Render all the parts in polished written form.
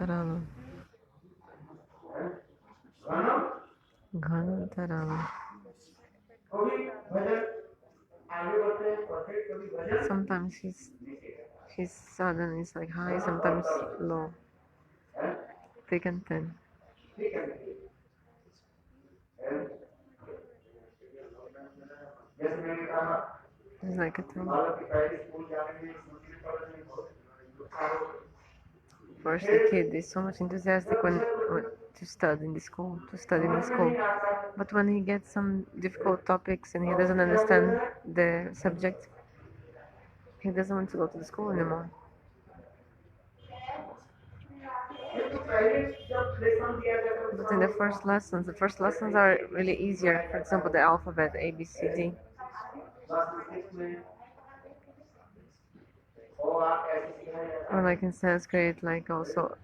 Ganatarala. Ganatarala. Sometimes his sadhana is like high, sometimes low, thick and thin. It's like a thing. First, the kid is so much enthusiastic when to study in the school, But when he gets some difficult topics and he doesn't understand the subject, he doesn't want to go to the school anymore. But in the first lessons are really easier. For example, the alphabet, A, B, C, D. Or like in Sanskrit, like also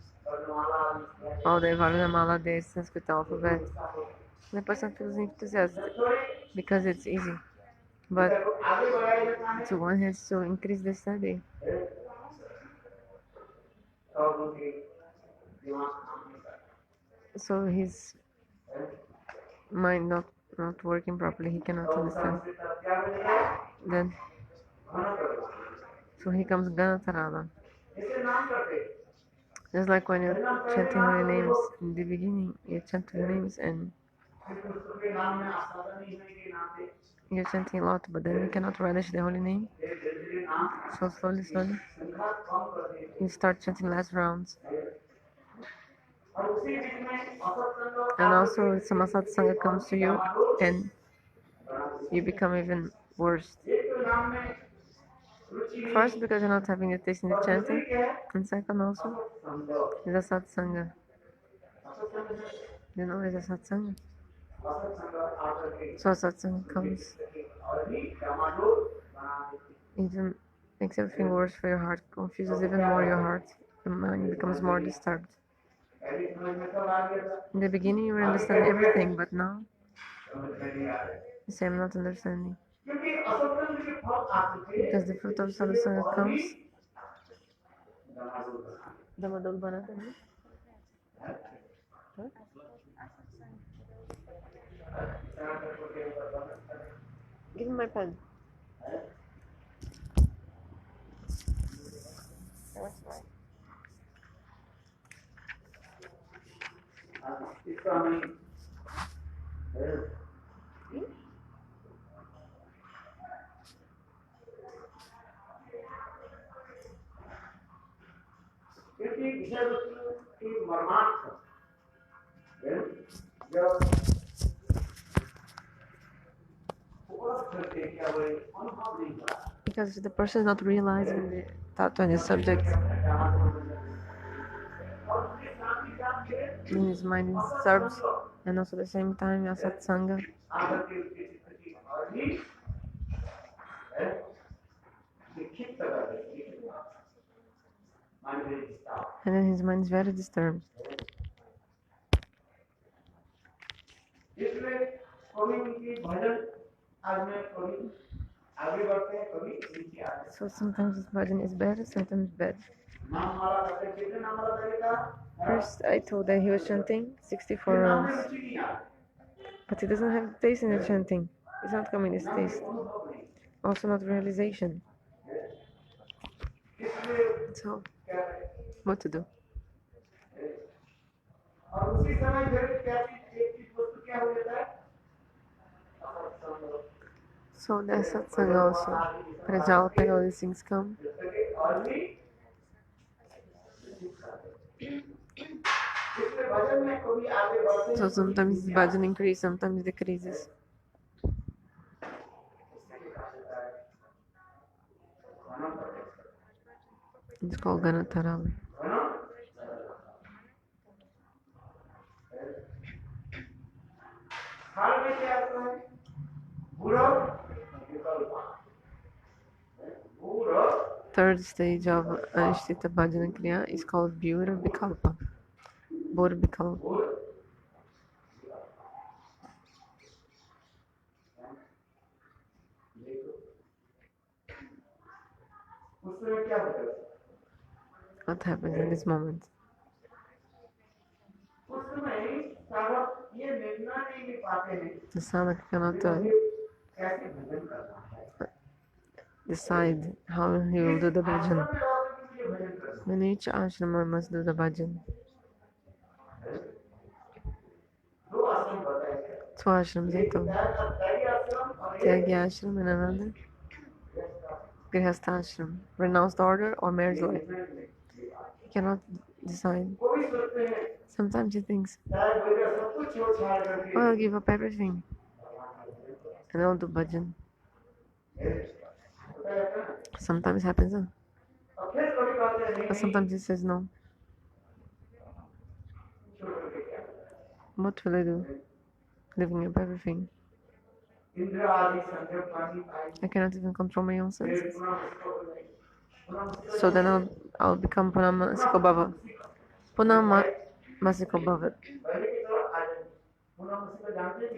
all the Vana, the Sanskrit alphabet. The person feels enthusiastic because it's easy. But to one has to increase the study. So his mind not working properly, he cannot understand. Then so he comes Ganatarala. Just like when you're chanting holy names in the beginning, you chant holy names and you're chanting a lot, but then you cannot relish the holy name. So slowly, you start chanting last rounds. And also, some satsanga comes to you, and you become even worse. First, because you're not having a taste in the chanting, and second, also, is a satsanga. You know, is a satsanga. So satsanga comes, even makes everything worse for your heart, confuses even more your heart. Your mind becomes more disturbed. In the beginning, you will understand everything, but now, you say, I'm not understanding. Because the fruit of satsanga comes. Damadol banata hai? Huh? Give me my pen. What's mine? Because the person is not realizing the tattva in the subject, and his mind is disturbed, and also at the same time, your satsanga. And then his mind is very disturbed. So sometimes this bhajan is better, sometimes bad. First, I told that he was chanting 64 rounds, but he doesn't have taste in the chanting. It's not coming his taste. Also, not realization. So, what to do? So that's satsanga also. Prajalpa, all these things come. So sometimes bhajan increases, sometimes decreases. It's called Ganatarala. Third stage of Anishtita Bhajana Kriya is called Bhura Vikalpa. Bhura Vikalpa. What happens in this moment? The sadhaka cannot decide how he will do the bhajan. In each ashrama must do the bhajan. Two ashrams então. Tyagi ashram and another Grihastha ashram. Renounced order or marriage life. He cannot decide. Sometimes he thinks, oh, I'll give up everything and I'll do bhajan. Sometimes happens, huh? But sometimes he says no. What will I do? Living up everything. I cannot even control my own senses. So then I'll become Punamasiko Bhava. Punamasiko Bhava.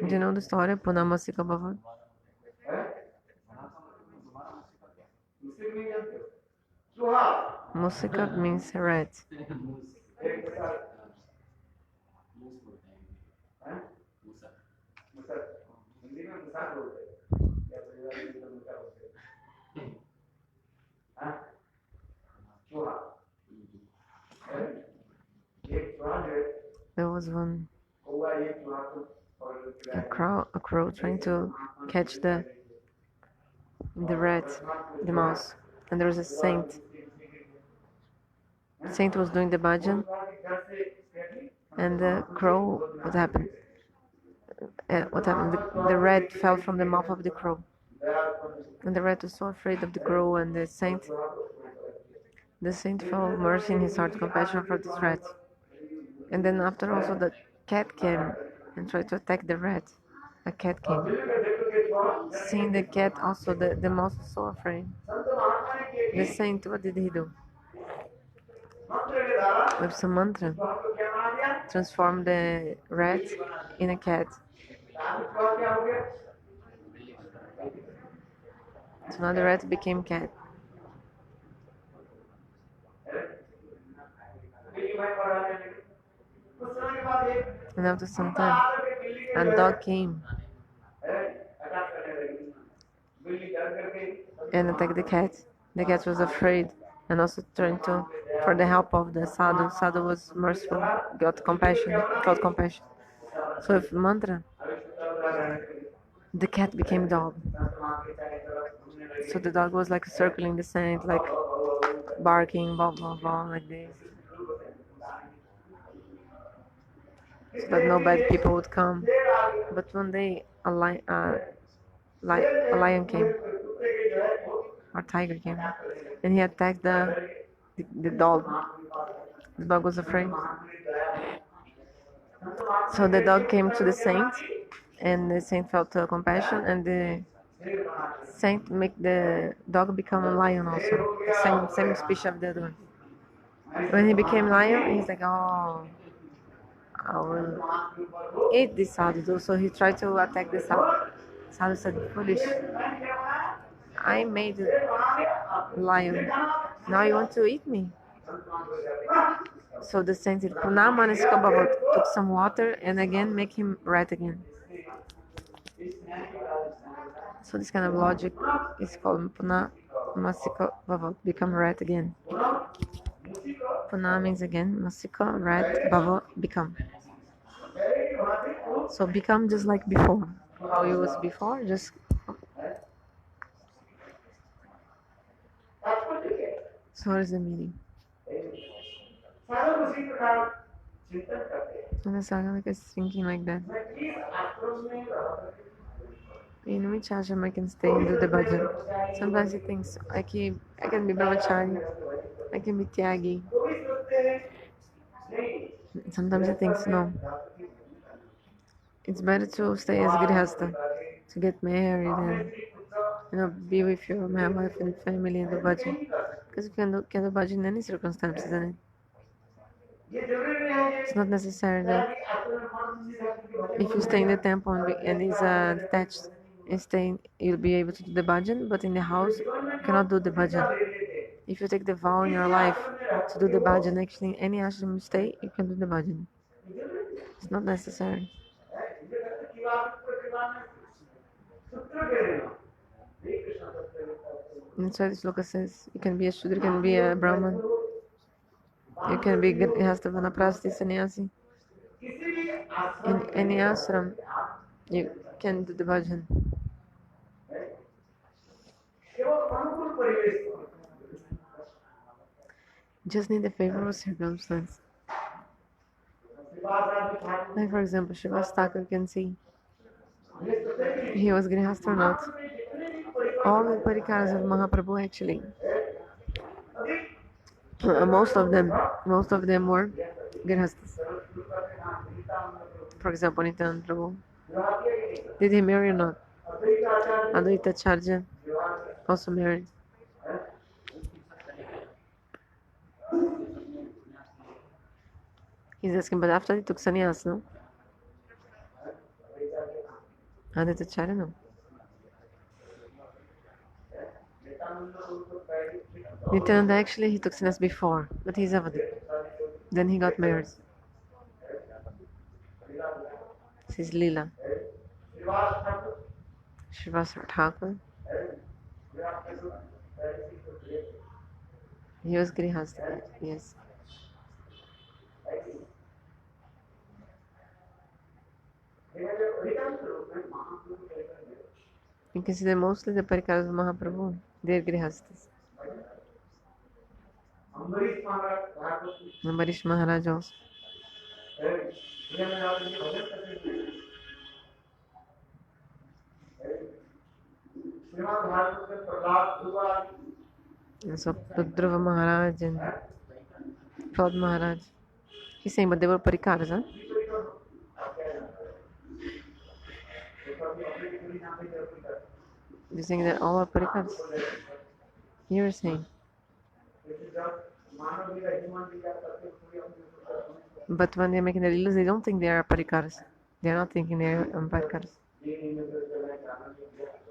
Do you know the story? Punamasiko Bhava? Musika means rat. There was one a crow trying to catch the rat, the mouse, and there was a saint. The saint was doing the bhajan, and the crow. What happened? The rat fell from the mouth of the crow, and the rat was so afraid of the crow, and the saint felt mercy in his heart, compassion for this rat. And then after also the cat came and tried to attack the rat. A cat came. Seeing the cat also, the mouse was so afraid. The saint, what did he do? With some mantra, transformed the rat in a cat. So now the rat became cat. And after some time, a dog came and attacked the cat. The cat was afraid and also turned for the help of the sadhu. Sadhu was merciful, felt compassion. So with mantra, the cat became dog. So the dog was like circling the saint, like barking, blah blah blah, like this, so that no bad people would come. But one day a lion came, or tiger came, and he attacked the dog. The dog was afraid. So the dog came to the saint, and the saint felt compassion, and the saint make the dog become a lion also, the same species of the other one. When he became lion, he's like, oh, I will eat this sadhu. So he tried to attack the sadhu. Sadhu said, foolish, I made a lion, now you want to eat me? So the saint said, took some water and again make him rat again. So this kind of logic is called Puna Masika Bhavat, become rat again. Puna means again, Masika, rat, Bhavat, become. So become just like before. How you was before, just. So what is the meaning? And the sadhaka is thinking like that. In which ashram I can stay and do the bhajan? Sometimes he thinks I can be brahmachari, I can be tyagi. Sometimes he thinks no, it's better to stay as grihastha, to get married and be with your my wife and family and do bhajan. Because you can do bhajan in any circumstances, isn't it? It's not necessary that if you stay in the temple and is detached and stay, you'll be able to do the bhajan, but in the house you cannot do the bhajan. If you take the vow in your life to do the bhajan, actually in any ashram you stay, you can do the bhajan. It's not necessary. That's why this loka says you can be a Shudra, you can be a Brahman, you can be Grihastha, Vanaprasthi, Sannyasi. In any ashram, you can do the bhajan. Just need a favorable circumstance. Like for example, Shivas Thakur can see he was Grihastha or not. All the parikaras of Mahaprabhu actually, most of them were Grihasthas. For example, Nityananda Prabhu. Did he marry or not? Advaita Acharya also married. He's asking, but after he took sannyas, no? Advaita Acharya, no. Nityananda actually he took sannyas before, but he's Avadit. Then he got married. This is Leela. Srivastava Thakur. He was Grihastha, yes. You can see that mostly the parikaras of Mahaprabhu, they are Grihasthas. Ambarish Maharaj also. And so Rudra Maharaj and Prahlad Maharaj. He's saying, but they were parikaras, huh? You're saying that all are parikaras? You're saying. But when they're making the leelas, they don't think they are parikaras. They're not thinking they're parikaras.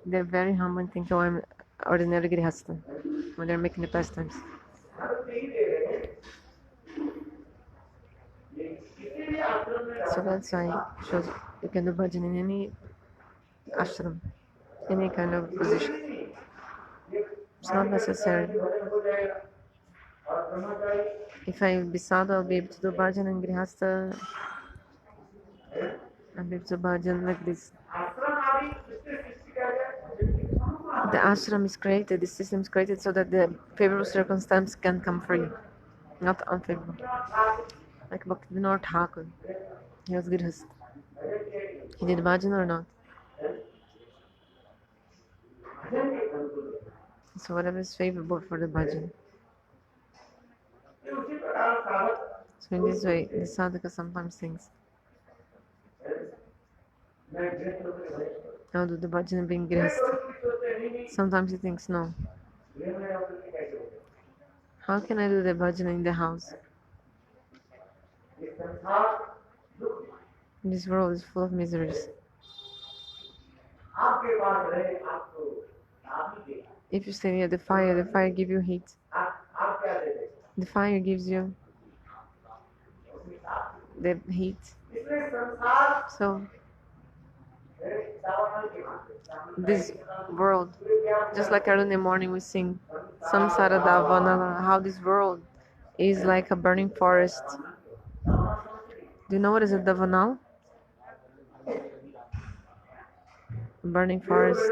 They're very humble and think, oh, I'm ordinary grihastha when they're making the pastimes. So that's why it shows you can do bhajan in any ashram, any kind of position. It's not necessary. If I will be sadhu, I'll be able to do bhajan and grihastha. I'll be able to do bhajan like this. The ashram is created, the system is created so that the favorable circumstance can come for you, not unfavorable. Like Bhaktivinoda Thakur, he was grihastha. He did bhajan or not? So whatever is favorable for the bhajan. So in this way, the sadhaka sometimes thinks, I'll do the bhajan being grihastha. Sometimes he thinks, no. How can I do the bhajan in the house? This world is full of miseries. If you stay near the fire gives you heat. The fire gives you the heat. So this world, just like early in the morning we sing Samsara Vana, how this world is like a burning forest. Do you know what is a Davanal? Burning forest.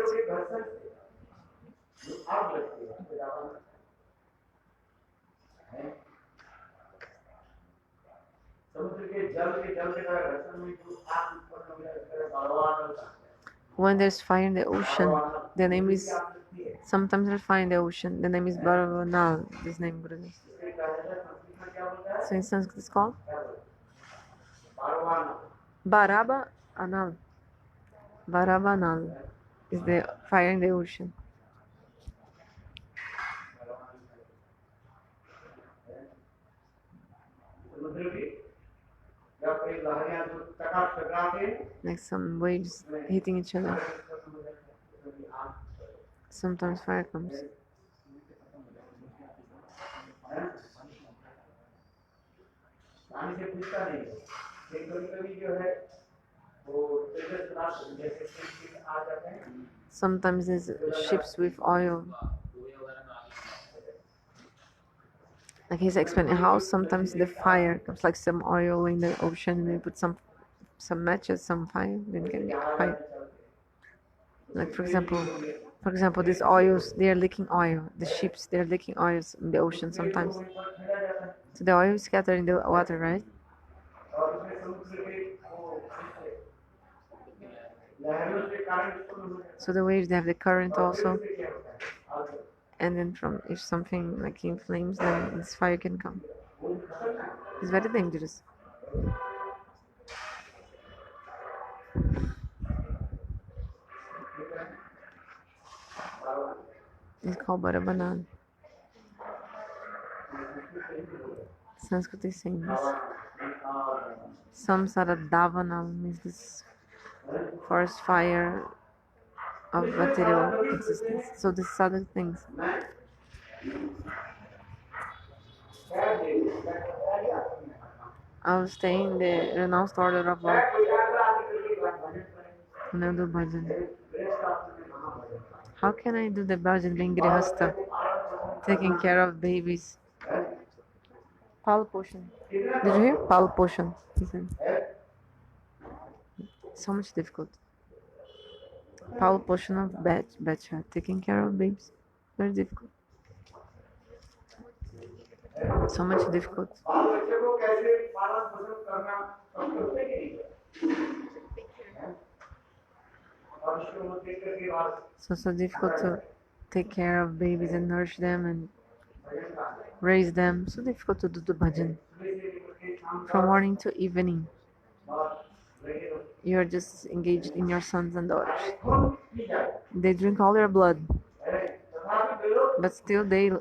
When there's fire in the ocean, the name is, sometimes there's fire in the ocean, the name is Baravanal, this name Guru. So in Sanskrit it's called Baraba Anal. Barabanal is the fire in the ocean. Like some waves hitting each other. Sometimes fire comes. Sometimes there's ships with oil. Like he's explaining how sometimes the fire comes like some oil in the ocean, and they put some matches, some fire, then can get fire. Like for example, these oils, they are leaking oil. The ships, they're leaking oils in the ocean sometimes. So the oil is scattered in the water, right? So the waves, they have the current also. And then from if something like in flames, then this fire can come. It's very dangerous. It's called Bhajana. Sanskrit is saying this. Samsara means this forest fire of material existence. So these other things. I was staying in the renounced order of love. Now do bhajan. How can I do the bhajan being grihastha, taking care of babies? Pal Poshan. Did you hear? Pal Poshan. He said. So much difficult. Pal Poshan of Bacha, taking care of babies. Very difficult. So much difficult. So difficult to take care of babies and nourish them and raise them. So difficult to do the bhajan. From morning to evening, you are just engaged in your sons and daughters. They drink all your blood, but still they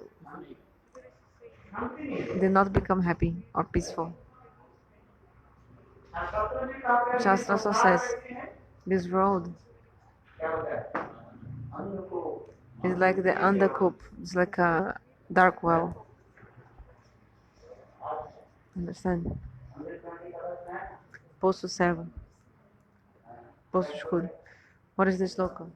do not become happy or peaceful. Shastra also says this road is like the undercoop. It's like a dark well. Understand? Poço cego. Poço escuro. What is this local?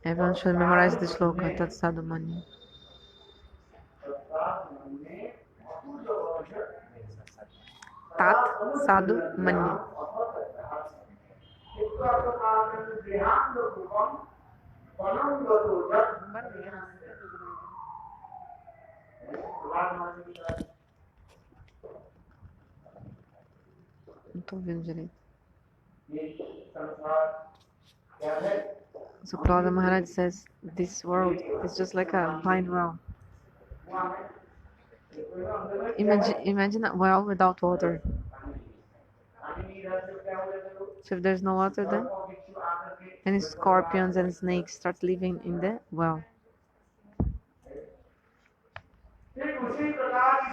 Everyone should memorize this sloka, Tat Sadhu Mani. Tat Sadhu Mani. Não estou vendo direito. So Prahlada Maharaj says this world is just like a blind well. Imagine a well without water. So if there's no water, then any scorpions and snakes start living in the well.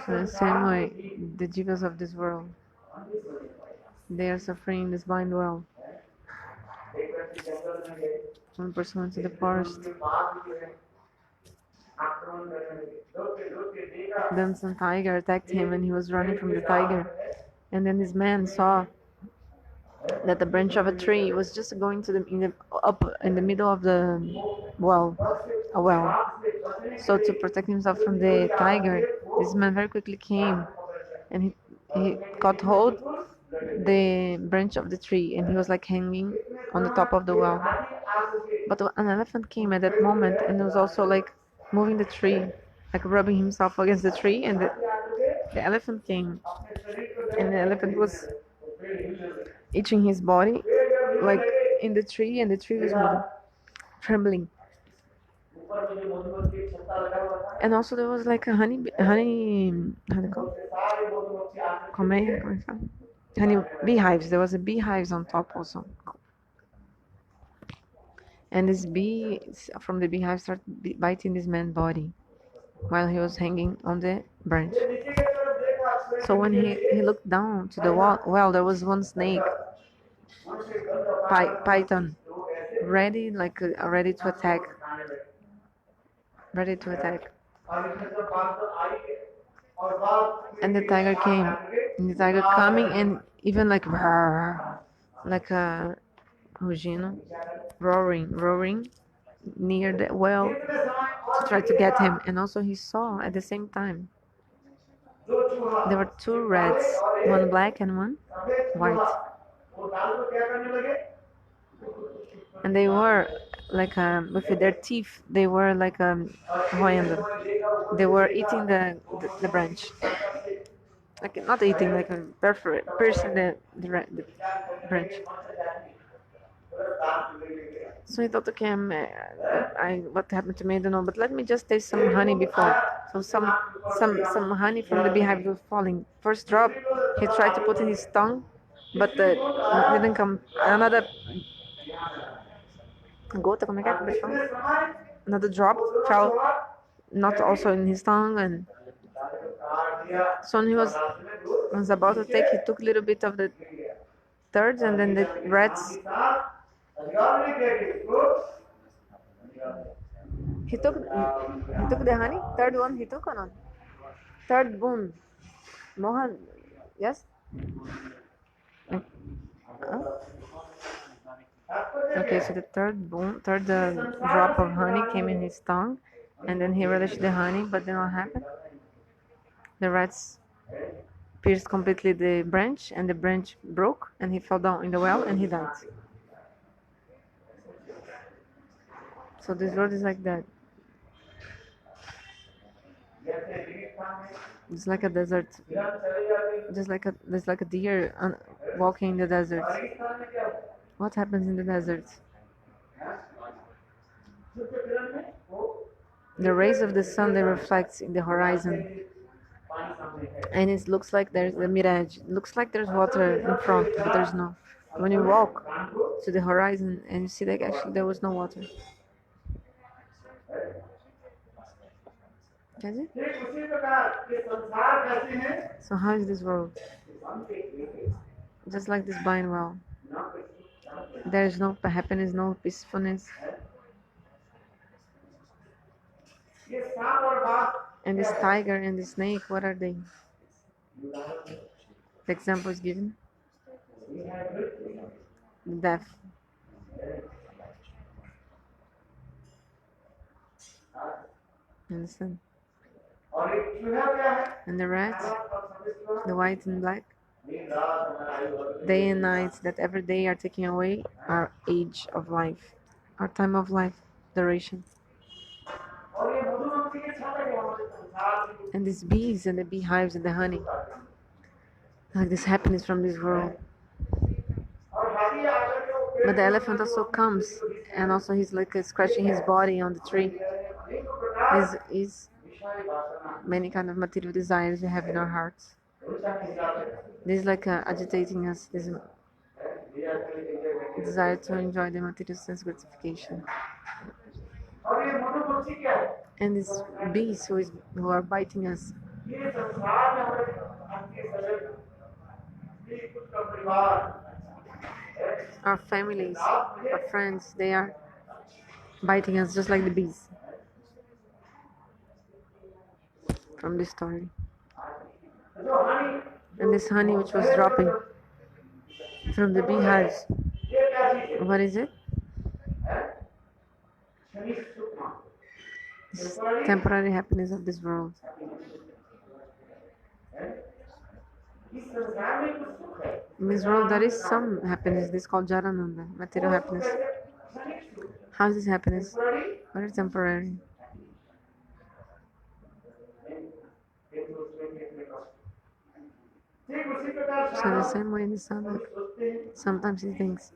So in the same way, the jivas of this world, they are suffering in this blind well. One person went to the forest. Then some tiger attacked him and he was running from the tiger. And then this man saw that the branch of a tree was just going to up in the middle of the well, a well. So to protect himself from the tiger, this man very quickly came and he caught hold the branch of the tree and he was like hanging on the top of the well. But an elephant came at that moment and was also like moving the tree, like rubbing himself against the tree, and the elephant came and the elephant was itching his body like in the tree, and the tree was moving, trembling. And also there was like a honey how do you call it? Honey beehives. There was a beehives on top also. And this bee from the beehive started biting this man's body while he was hanging on the branch. So when he looked down to the wall, well, there was one snake, python, ready to attack, ready to attack. And the tiger came, and the tiger coming and even like a Rugino, roaring near the well to try to get him. And also he saw at the same time there were two rats, one black and one white, and they were like with their teeth they were like roendo. They were eating the branch, like not eating, like piercing the branch. So I thought, okay, what happened to me, I don't know, but let me just taste some honey before. So some honey from the beehive was falling. First drop, he tried to put in his tongue, but didn't come. Another gota, como é que é? Another drop fell, not also in his tongue, and so when he was about to take, he took a little bit of the third, and then the rats. He took the honey. Third one he took or not? Third boon. Mohan, yes. Okay, so the third drop of honey came in his tongue, and then he relished the honey. But then what happened? The rats pierced completely the branch, and the branch broke, and he fell down in the well, and he died. So this world is like that. It's like a desert, just like a deer walking in the desert. What happens in the desert? The rays of the sun, they reflect in the horizon, and it looks like there's a mirage. It looks like there's water in front, but there's no. When you walk to the horizon and you see that actually there was no water. So how is this world? Just like this blind well. There is no happiness, no peacefulness. And this tiger and the snake, what are they? The example is given. Death. Understand? And the rats, the white and black, day and night, that every day are taking away our age of life, our time of life, duration. And these bees and the beehives and the honey, like this happiness from this world. But the elephant also comes, and also he's like scratching his body on the tree. Is many kind of material desires we have in our hearts. This is like agitating us, this desire to enjoy the material sense gratification. And these bees who are biting us, our families, our friends, they are biting us just like the bees from this story. And this honey which was dropping from the beehives, what is it? This temporary happiness of this world. In this world there is some happiness. This is called Jarananda, material happiness. How is this happiness? Very temporary. So the same way in the sadhak, sometimes he thinks,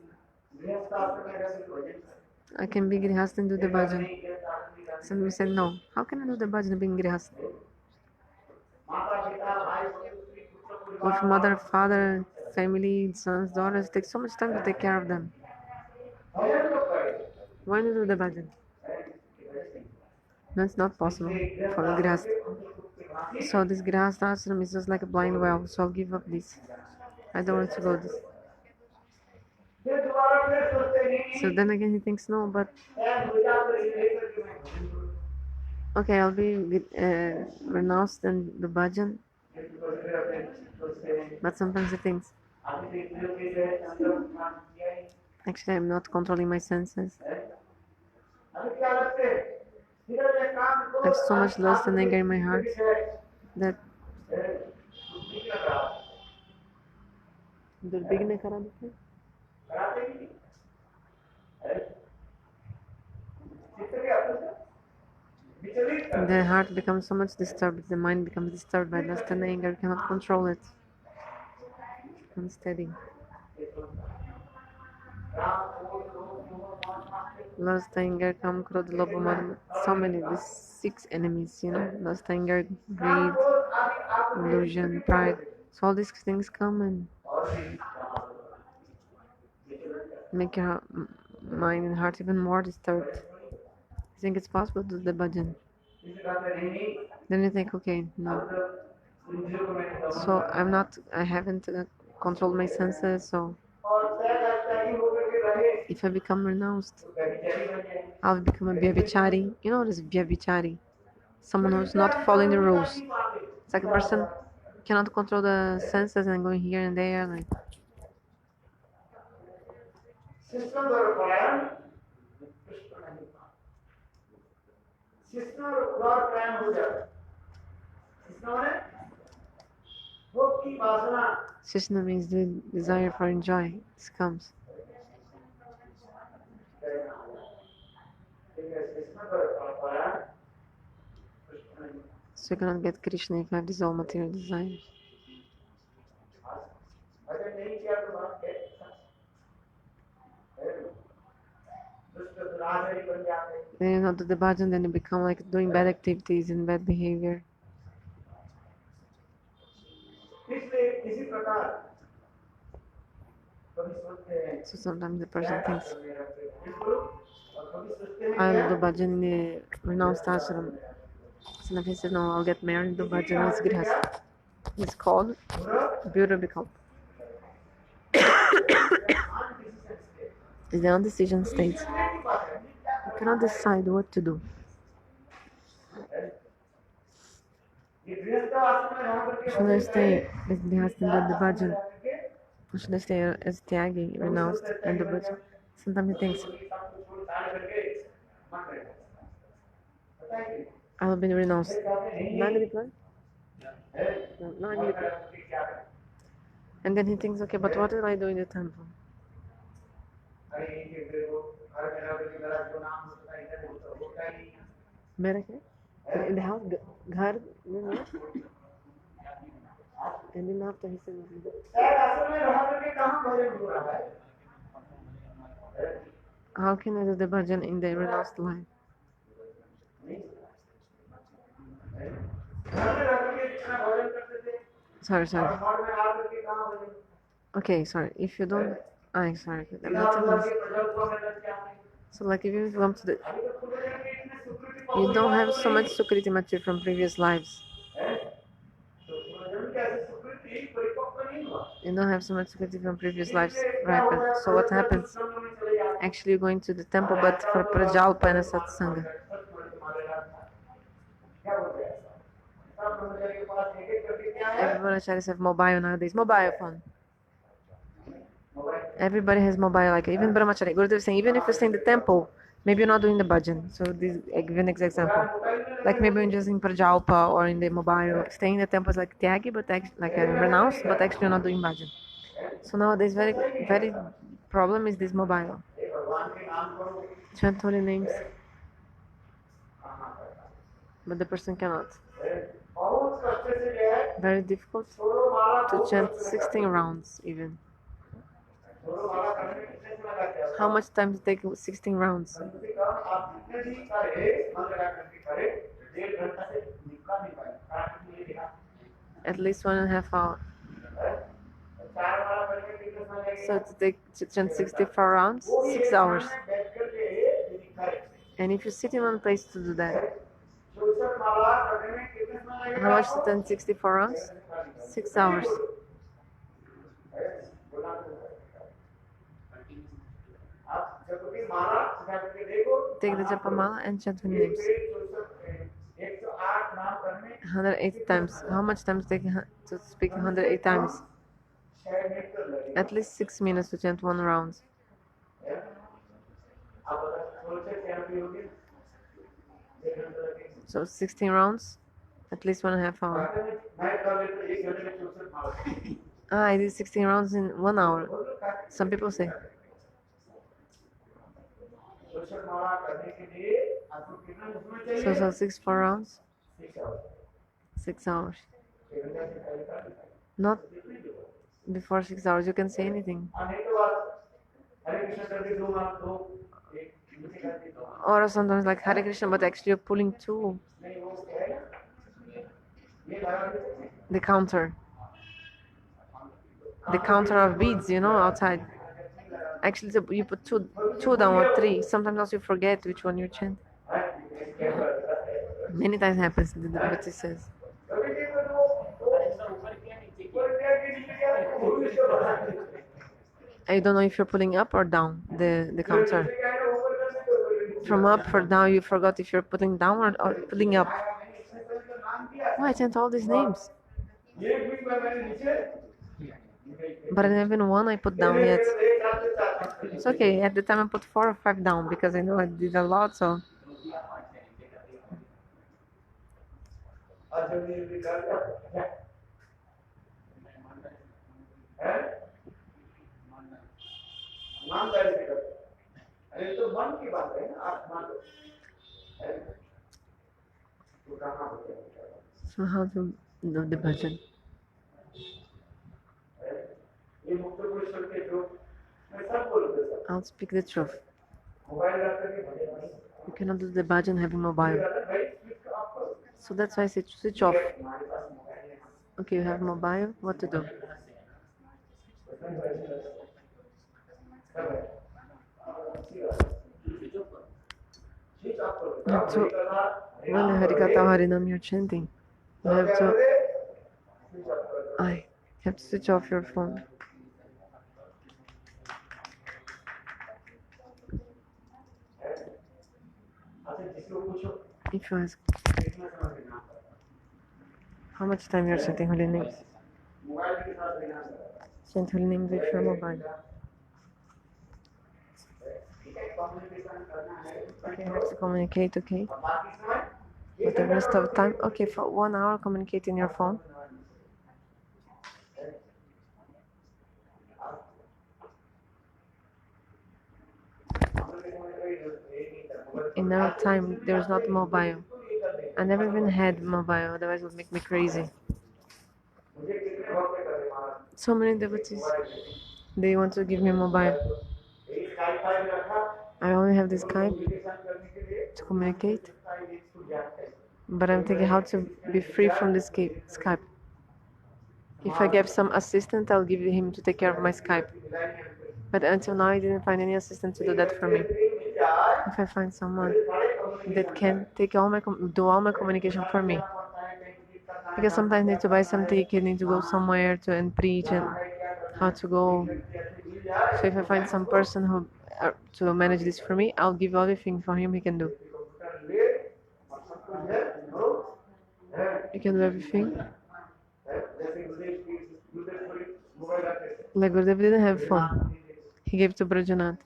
I can be grihastha and do the bhajan. Some we said, no, how can I do the bhajan being grihastha? With mother, father, family, sons, daughters, it takes so much time to take care of them. Why not do the bhajan? No, it's not possible for the grihastha. So this grihastha ashram is just like a blind well. So I'll give up this. I don't want to go this. So then again he thinks no, but okay, I'll be renounced and the bhajan. But sometimes he thinks, actually I'm not controlling my senses. I have so much lust and anger in my heart that the heart becomes so much disturbed, the mind becomes disturbed by lust and anger, cannot control it. Unsteady. Lust, anger, kam, krodh, lobha, mad. So many, these 6 enemies, lust, anger, greed, illusion, pride. So all these things come and make your mind and heart even more disturbed. You think it's possible to do the bhajan? Then you think, okay, no. So I haven't controlled my senses, so if I become renounced, I'll become a vyabhichari. You know what is vyabhichari? Someone who's not following the rules. It's like a person cannot control the senses and going here and there, like. Sishna means the desire for enjoy. This comes. So you cannot get Krishna if you have these all material desires. Then you not do the bhajan, then you become like doing bad activities and bad behavior. So sometimes the person thinks, I'll do bhajan in the renounced ashram. Sometimes he says, no, I'll get married and do bhajan as grihastha. It's called Bhura. It's the undecision state. You cannot decide what to do. Should I stay as grihastha and do the bhajan? Or should I stay as tyagi, renounced, and do bhajan? Sometimes he thinks, I will be renounced. And then he thinks, okay, but what will I do in the temple? In the house, ghar, and then after he said, how can I do the bhajan in the renounced life? Sorry. Okay, sorry. If you don't, sorry. I'm not. So, like, if you come to the, you don't have so much sukriti material from previous lives. You don't have so much sukriti from previous lives, right? So what happens? Actually, you're going to the temple, but for prajalpa and a satsanga. Everyone acharyas have mobile nowadays. Mobile phone. Everybody has mobile, like even brahmachari. Gurudev is saying, even if you stay in the temple, maybe you're not doing the bhajan. So this, I give an example. Like maybe you're just in prajalpa or in the mobile. Staying in the temple is like tyagi, but like renounced, but actually you're not doing bhajan. So nowadays, very problem is this mobile. Chant holy names, but the person cannot. Very difficult to chant 16 rounds even. How much time to take 16 rounds? At least 1.5 hours. So to chant 64 rounds, 6 hours. And if you sit in one place to do that, how much to 1064 rounds? 6 hours. Take the japa mala and chant 20 names. 108 times. How much time take to speak 108 times? At least 6 minutes to chant 1 round. So 16 rounds, at least 1.5 hours. I did 16 rounds in 1 hour. Some people say. So 4 rounds? 6 hours. Not before 6 hours, you can say anything. Or sometimes like Hare Krishna, but actually you're pulling two. The counter. The counter of beads, outside. Actually, you put two down or three. Sometimes also you forget which one you chant. Many times happens, the devotee says. I don't know if you're pulling up or down the counter. From up or down, you forgot if you're putting down or pulling up. Oh, I chant all these names. But even one I put down yet. It's okay. At the time I put 4 or 5 down because I know I did a lot, so. So how to do the bhajan? I'll speak the truth. You cannot do the bhajan having mobile. So that's why I say switch off. Okay, you have mobile, what to do? You have to, when the Harikatha Harinam you're chanting, you have to switch off your phone. If you ask, how much time you're chanting holy names? Chant holy names with your mobile. Okay, you have to communicate, okay? But the rest of the time, okay, for 1 hour communicate in your phone. In our time, there's not mobile. I never even had mobile, otherwise it would make me crazy. So many devotees, they want to give me mobile. I only have the Skype to communicate, but I'm thinking how to be free from the Skype. If I get some assistant, I'll give him to take care of my Skype. But until now, I didn't find any assistant to do that for me. If I find someone that can take do all my communication for me, because sometimes I need to buy some ticket, need to go somewhere and preach and how to go. So if I find some person who to manage this for me, I'll give everything for him he can do. You can do everything. Like Gurudev didn't have phone. He gave to Bhajana.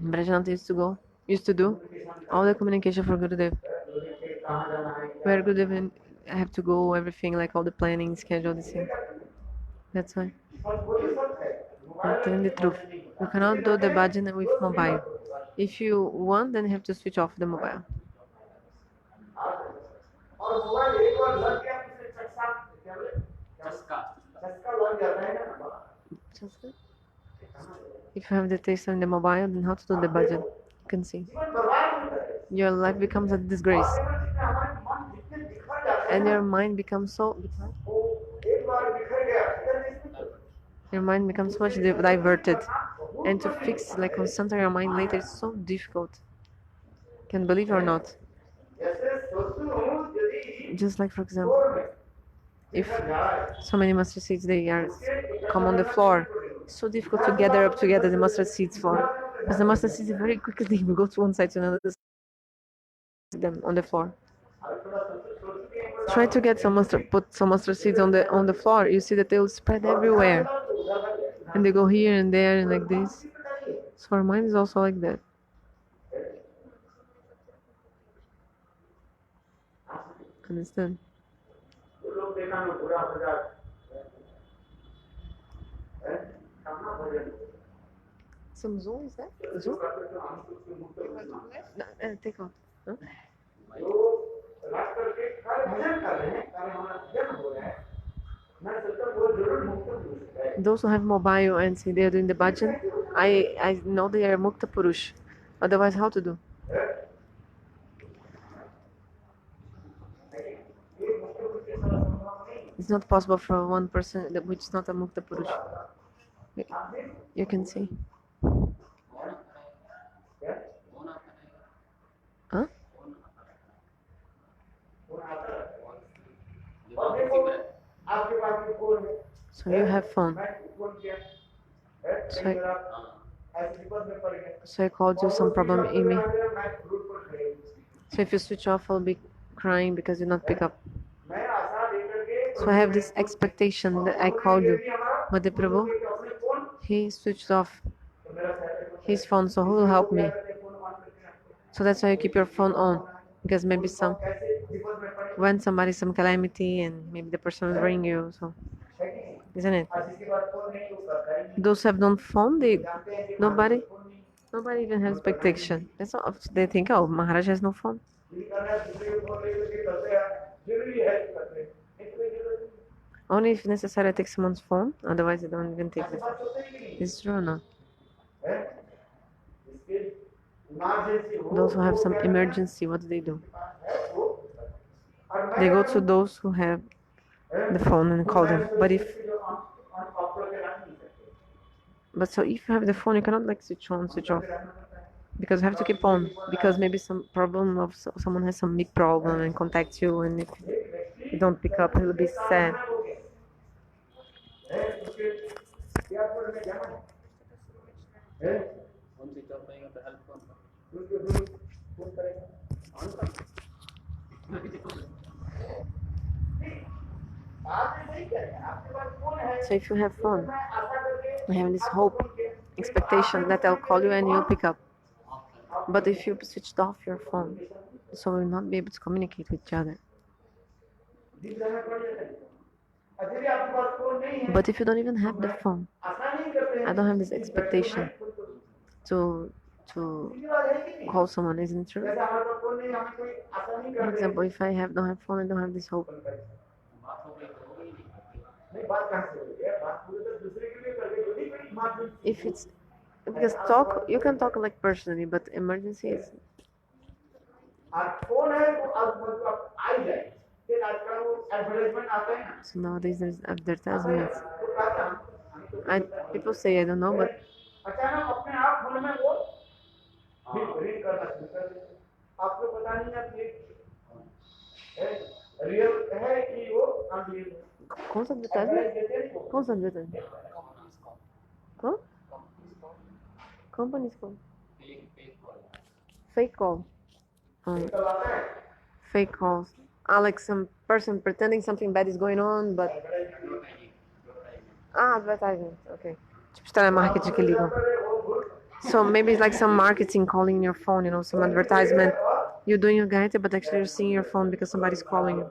Bhajana used to do all the communication for Gurudev. Where Gurudev have to go, everything, like all the planning, schedule, this thing. That's why. I'm telling the truth. You cannot do the bhajana with mobile. If you want, then you have to switch off the mobile. If you have the taste on the mobile, then how to do the bhajan? You can see. Your life becomes a disgrace. And your mind becomes so... Your mind becomes much diverted. and to fix, like, concentrate your mind later, it's so difficult. Can believe it or not. Just like, for example, if so many mustard seeds they are come on the floor, it's so difficult to gather up together the mustard seeds floor, because the mustard seeds very quickly will go to one side to another, them on the floor. Try to get some mustard, put some mustard seeds on the floor. You see that they'll spread everywhere, and they go here and there and like this. So our mind is also like that. Understand? Some zoom, is that? Zoom? No, take off. Huh? Those who have mobile and say they are doing the bhajan, I know they are mukta purush. Otherwise, how to do? It's not possible for one person which is not a mukta purush. You can see. Huh? So you have phone. So I called you some problem in me. So if you switch off, I'll be crying because you not pick up. So I have this expectation that I called you, but the Prabhu, he switched off his phone, so who will help me? So that's why you keep your phone on, because maybe when somebody some calamity and maybe the person will ring you, so isn't it? Those who have no phone, nobody even has expectation. That's all. They think, oh, Maharaj has no phone. Only if necessary, I take someone's phone. Otherwise, I don't even take the phone. It's true or not? Those who have some emergency, what do? They go to those who have the phone and call them. But so if you have the phone, you cannot like switch on, switch off, because you have to keep on, because maybe some problem of someone has some big problem and contacts you, and if you don't pick up, he will be sad. So if you have phone, I have this hope, expectation that I'll call you and you'll pick up. But if you switched off your phone, so we'll not be able to communicate with each other. But if you don't even have the phone, I don't have this expectation to call someone, isn't it true? For example, if I don't have phone, I don't have this hope. If it's because you can talk like personally, but emergencies. So nowadays there's advertisements. People say, I don't know, but कौन सा advertisement? कौन सा advertisement? कौन? Company's call. Fake call. Fake calls. Like some person pretending something bad is going on, but advertisement. Okay. Tipo telemarketing que ligam. So maybe it's like some marketing calling in your phone, some advertisement. You're doing your gaita, but actually you're seeing your phone because somebody's calling you.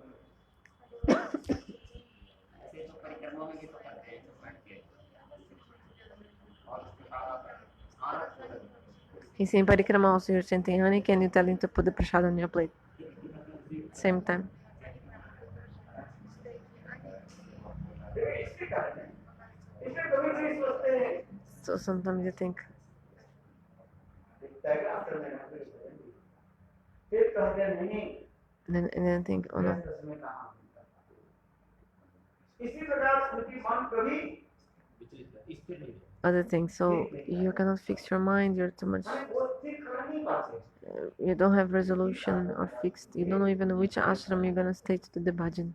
He's saying parikrama also you're chanting honey, can you tell him to put the prasad on your plate? Same time. So sometimes you think. And then think, oh no. other things. So you cannot fix your mind. You're too much. You don't have resolution or fixed. You don't know even which ashram you're gonna stay to do the bhajan.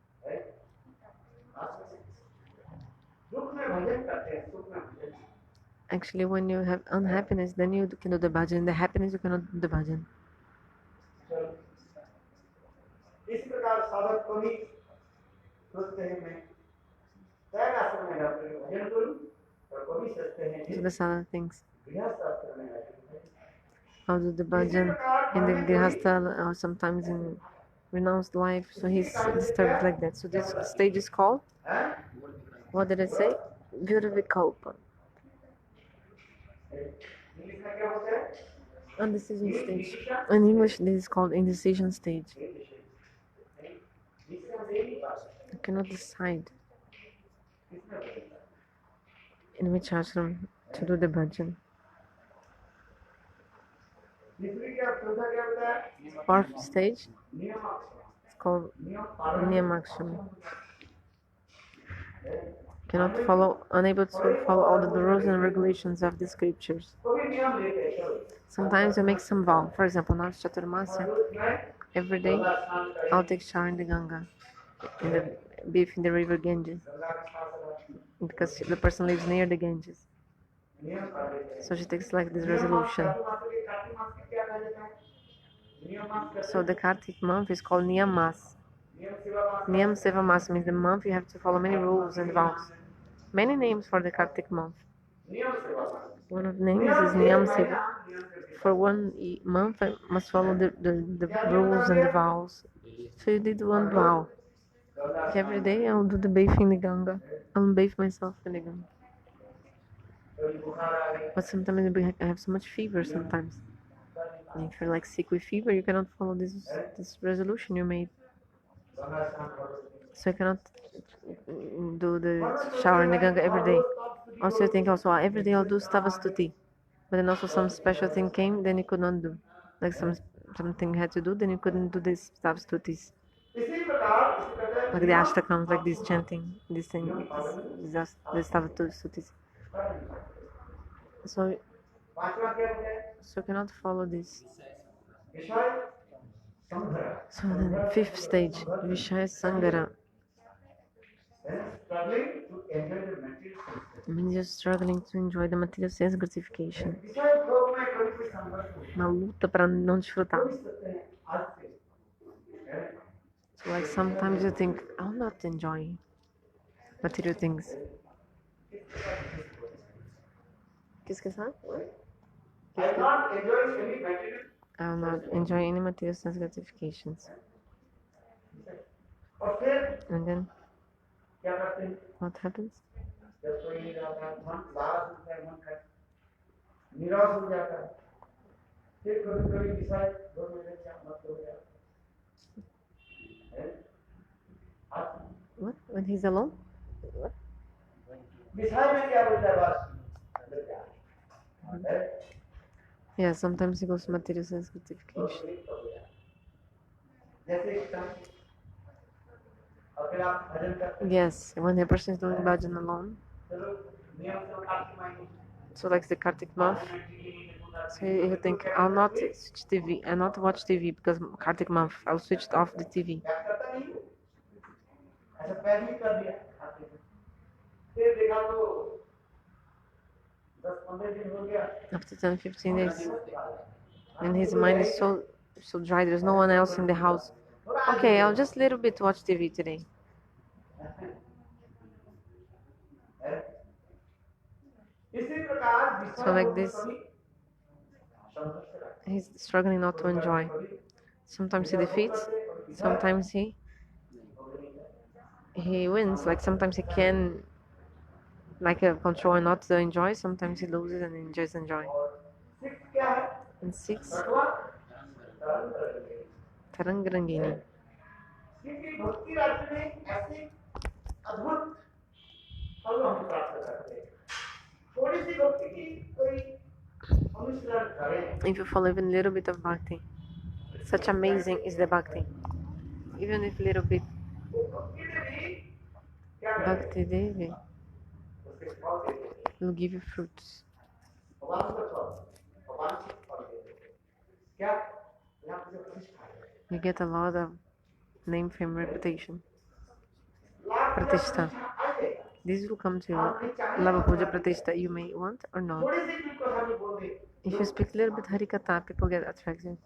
Actually, when you have unhappiness, then you can do the bhajan. The happiness, you cannot do the bhajan. So that's other things. How do the bhajan in the grihastha or sometimes in renounced life. So he's disturbed like that. So this stage is called, what did I say? Virvikalpa. Indecision stage. In English, this is called indecision stage. You cannot decide in which ashram to do the bhajan. Fourth stage is called Niyamaksham. Cannot follow, unable to follow all the rules and regulations of the scriptures. Sometimes you make some vow. For example, now it's Chaturmasya. Every day I'll take shower in the Ganga, in the bathe in the river Ganges, because the person lives near the Ganges. So she takes like this resolution. So the Kartik month is called Niyam Mas. Niyam Seva Mas means the month you have to follow many rules and vows. Many names for the Kartik month. One of the names is Niyam Seva. For 1 month I must follow the rules and the vows. So you did one vow. Like every day I'll do the bath in the Ganga. I'll bathe myself in the Ganga. But sometimes I have so much fever sometimes. And if you're like sick with fever, you cannot follow this resolution you made. So I cannot do the shower in the Ganga every day. Also I think also every day I'll do Stavastuti. But then also some special thing came, then you could not do. Like something had to do, then you couldn't do this Stavastutis. Like the Ashtakams, like this chanting, this thing, the Stavastutis. So you cannot follow this. So then fifth stage, Vishaya Sangara. Means you're struggling to enjoy the material sense gratification. Uma luta para não desfrutar. So like sometimes you think, I'm not enjoying material things. Qu'est-ce que ça? I'm not enjoying any material sense gratifications. And then what happens? What? When he's alone? What? Yeah, sometimes he goes to material sense gratification. Yes, when a person is doing bhajan alone. So like the Kartik month. So you think, I'll not switch TV, I'll not watch TV because Kartik month, I'll switch off the TV. After 10-15 days. And his mind is so dry, there's no one else in the house. Okay, I'll just a little bit watch TV today. So like this, he's struggling not to enjoy. Sometimes he defeats, sometimes he wins. Like sometimes he can like control and not to enjoy, sometimes he loses and enjoys enjoy. And 6, Tarangrangini. If you follow even a little bit of bhakti, such amazing is the bhakti. Even if little bit. Bhakti Devi. will give you fruits. You get a lot of name, fame, reputation. Pratishtha. This will come to you. Lava puja pratishtha you may want or not. If you speak a little bit Harikatha, people get attracted.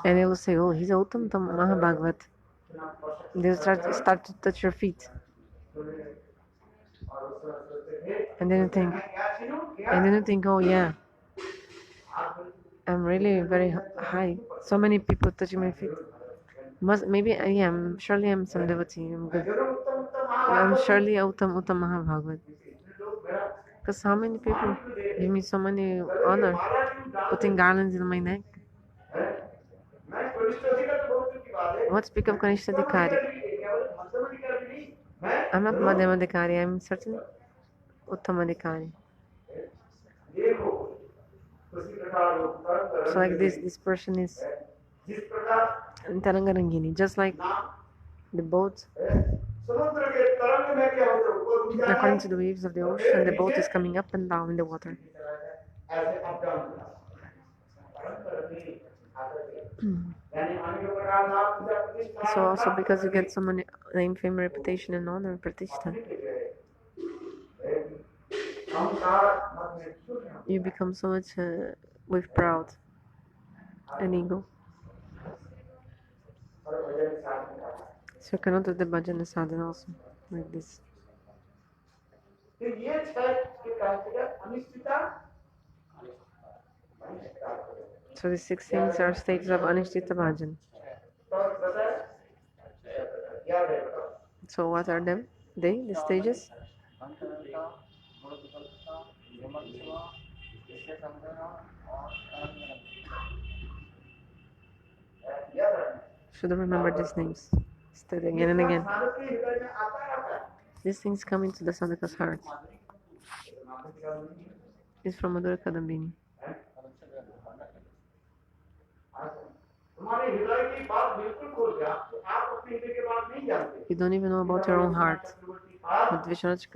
And they will say, oh, he's a Uttam Mahabhagavat. They'll start to touch your feet. And then you think, oh yeah, I'm really very high. So many people touching my feet. Maybe I am. Surely I'm some devotee. I'm good. I'm surely Uttam Mahabhagavat. Because how many people give me so many honor, putting garlands in my neck? What speak of Kanishthadikari? I'm not Madhyamadikari, I'm certainly Uttamadikari. So like this person is in Tarangarangini, just like the boat. According to the waves of the ocean, the boat is coming up and down in the water. So also because you get so many name, fame, reputation, and honor, pratishtha, you become so much with proud and ego. So you cannot do the bhajana sadhana also like this. So the 6 things are stages of anishtita bhajan. So what are them? The stages? Should remember these names. Study again and again. These things come into the sadhaka's heart. It's from Mathura Kadambini. You don't even know about your own heart. But Vishwanath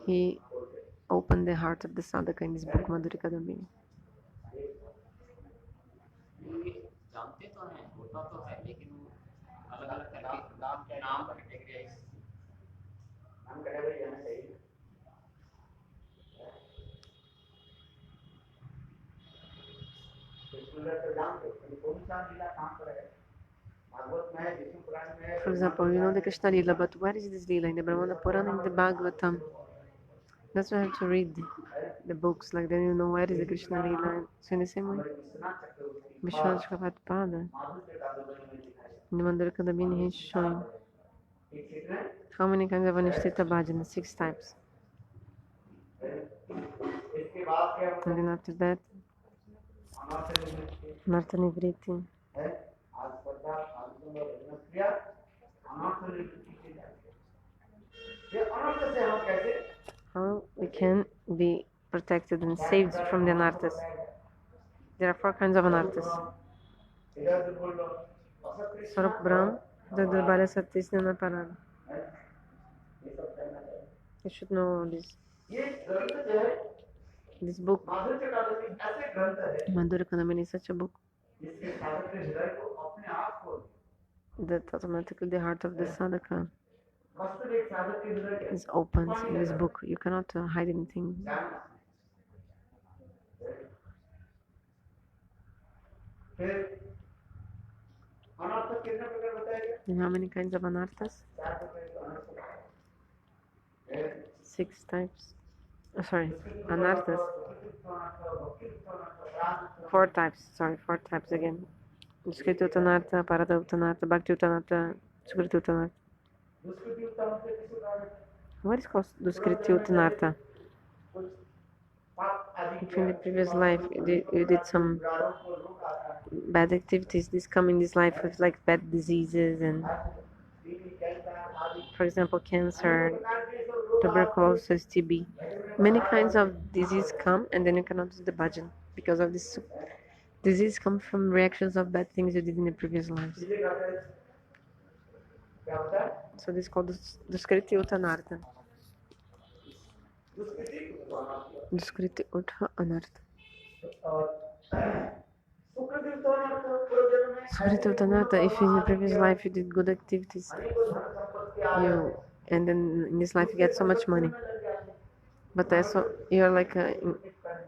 he opened the heart of the sadhaka in this book, Mathura Kadambini. For example, you know the Krishna Lila, but where is this Lila? In the Brahmana Purana, in the Bhagavatam. That's why I have to read the books, like then you know where is the Krishna Lila. So in the same way, Vishwanath Pada, in the Mathura Kadambini, he's showing how many kinds of Anishtita Bhajana? 6 types. And then after that, Narta Nivriti. How we can be protected and saved from the anarthas. There are 4 kinds of anarthas. Swarup Brahm, the Bala Satisnana Parana. You should know this. This book, Mathura Kadambini, is such a book that automatically the heart of the sadhaka is opened in this book. You cannot hide anything. And how many kinds of anarthas? 6 types. Sorry, anarthas. 4 types. Sorry, 4 types again. Duskriti Uttanartha, Parada Uttanartha, Bhakti Uttanartha, Sukriti Uttanartha. What is called Duskriti Uttanartha? If in the previous life you did some bad activities, this come in this life with like bad diseases and, for example, cancer, tuberculosis, TB. Many kinds of disease come and then you cannot do the bhajan because of this. Disease comes from reactions of bad things you did in the previous lives. So this is called Duskriti Uttanartha. Duskriti Utha Anartha. Sukriti Uttanartha, if in the previous life you did good activities, and then in this life you get so much money. But also you're like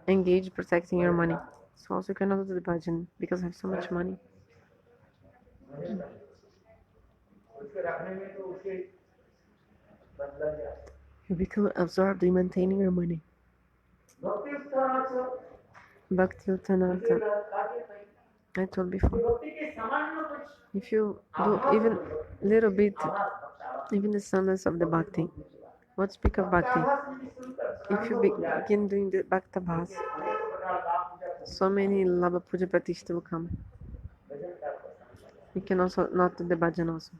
engaged protecting your money. So also you cannot do the bhajan because I have so much money. You become absorbed in maintaining your money. Bhakti Uttanartha. I told before. If you do even little bit, even the semblance of the bhakti, what speak of bhakti? If you begin doing the bhakta bhas, so many Labha Puja Pratishta will come. You can also not do the bhajan also.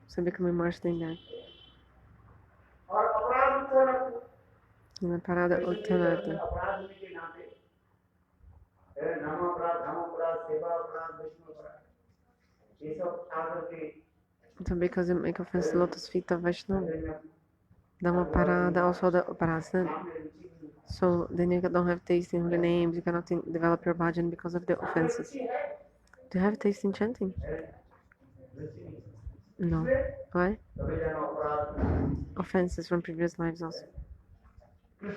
So become immersed in that. In the Parada Uttanartha. So because you make offense to lotus feet of Vaishnava, Dhamma Parada, also the Parasana. So then you don't have taste in holy names, you cannot develop your bhajan because of the offenses. Do you have taste in chanting? No. Why? Offenses from previous lives also. Why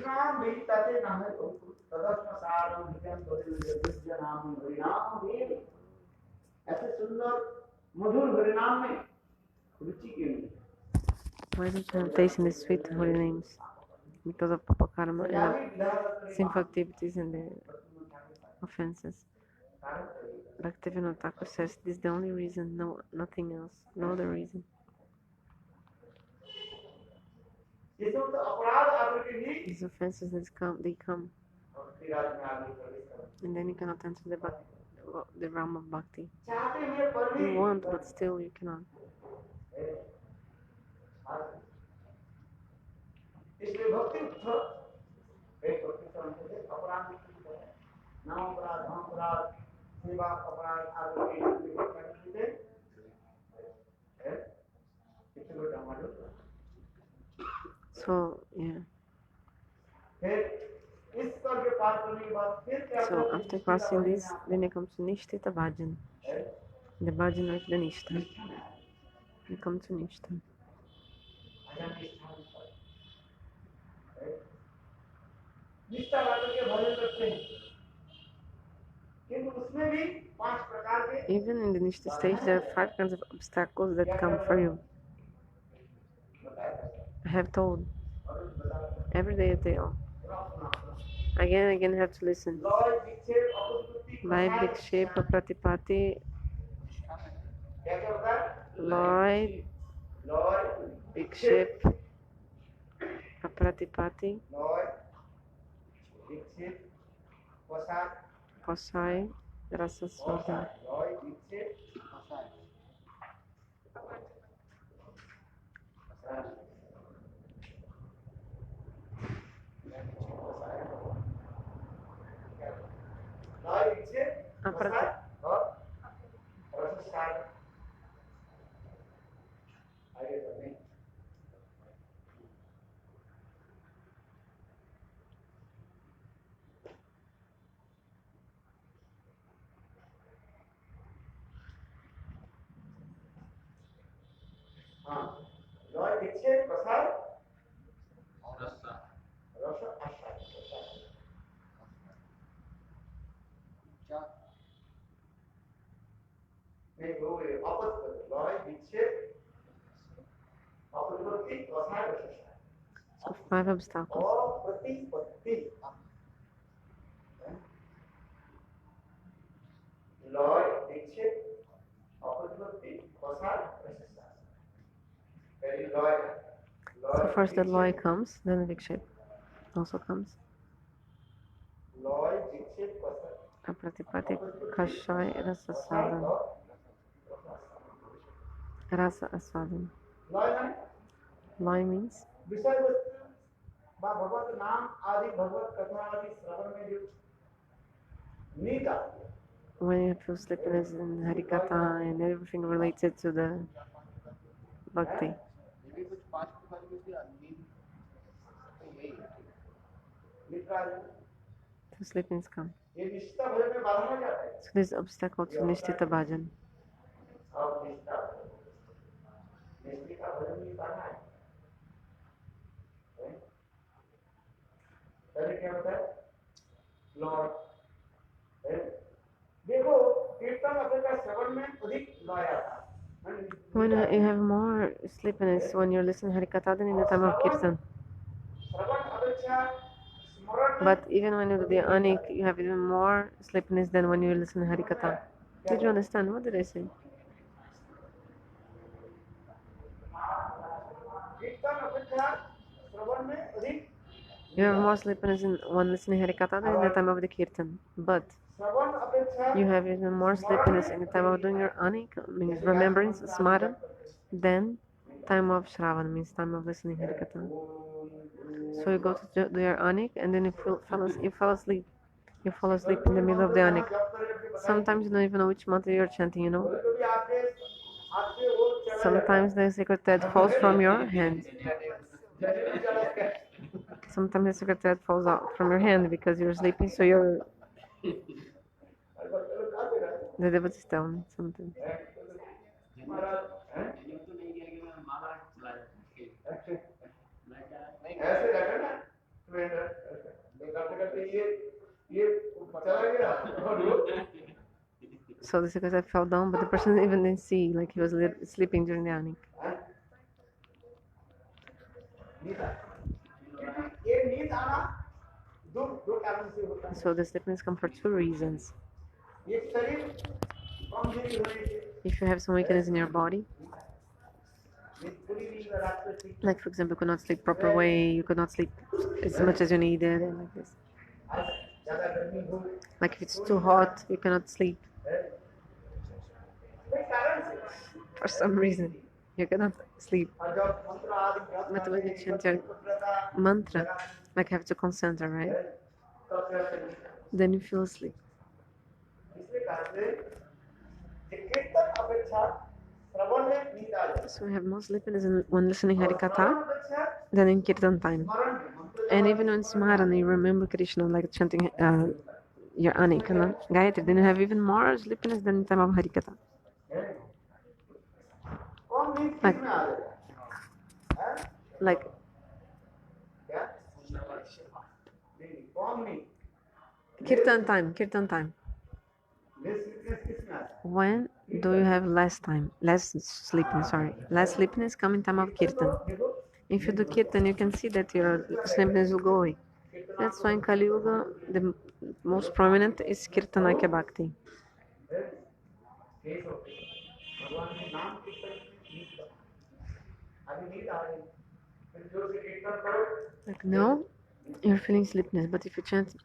don't you have taste in the sweet holy names? Because of Papa Karma and sinful activities and the offenses. Bhaktivinoda Thakur says this is the only reason, no, nothing else, no other reason. These offenses they come, and then you cannot enter the realm of bhakti. You want, but still you cannot. So yeah. So after crossing this, then you come to Nishtita Bhajan. The Bhajan with the Nishtha. You come to Nishtha. Even in the Nishtha stage, there are 5 kinds of obstacles that come for you. I have told. Every day I tell. Again and again you have to listen. Live Vikshepa Pratipati. Lloyd Vikshep Pratipati Kosai Rasaswada. So 5 obstacles. So first the Loy comes, then the Vikshep also comes. Apratipati Kashai Rasa Sadhan. Rasa Aswadhan. Loy means when you feel sleepiness in Harikatha and everything related to the bhakti. So sleepiness come. So this obstacle to Nishtita Bhajan. When you have more sleepiness when you're listening Harikatha than in the time of Kirtan. But even when you do the Anik, you have even more sleepiness than when you listen Harikatha. Did you understand? What did I say? You have more sleepiness in when listening Harikatha than in the time of the Kirtan. But you have even more sleepiness in the time of doing your Anik, means remembrance, Smaran, than time of Shravan, means time of listening Harikatha. So you go to do your Anik and then you fall asleep. You fall asleep in the middle of the Anik. Sometimes you don't even know which mantra you're chanting, you know. Sometimes the secretariat falls from your hand. Sometimes the secretariat falls out from your hand because you're sleeping, so you're... The devotees tell me sometimes. So the secretary fell down, but the person even didn't see, like he was sleeping during the Anik. So the sleepiness comes for two reasons. If you have some weakness in your body, like for example, you could not sleep proper way, you could not sleep as much as you needed, and like this. Like if it's too hot, you cannot sleep. For some reason, you cannot sleep. But when you chant your mantra, like you have to concentrate, right? Then you feel asleep. So we have more sleepiness when listening Harikatha than in Kirtan time. And even when Smaran, you remember Krishna, like chanting your Anik, you know, Gayatri, then you have even more sleepiness than in time of Harikatha. Like Kirtan time. When do you have less sleepiness come in time of Kirtan. If you do Kirtan, you can see that your sleepiness will go away. That's why in Kali Yuga, the most prominent is Kirtanakya Bhakti. Like now, you're feeling sleepiness, but if you chant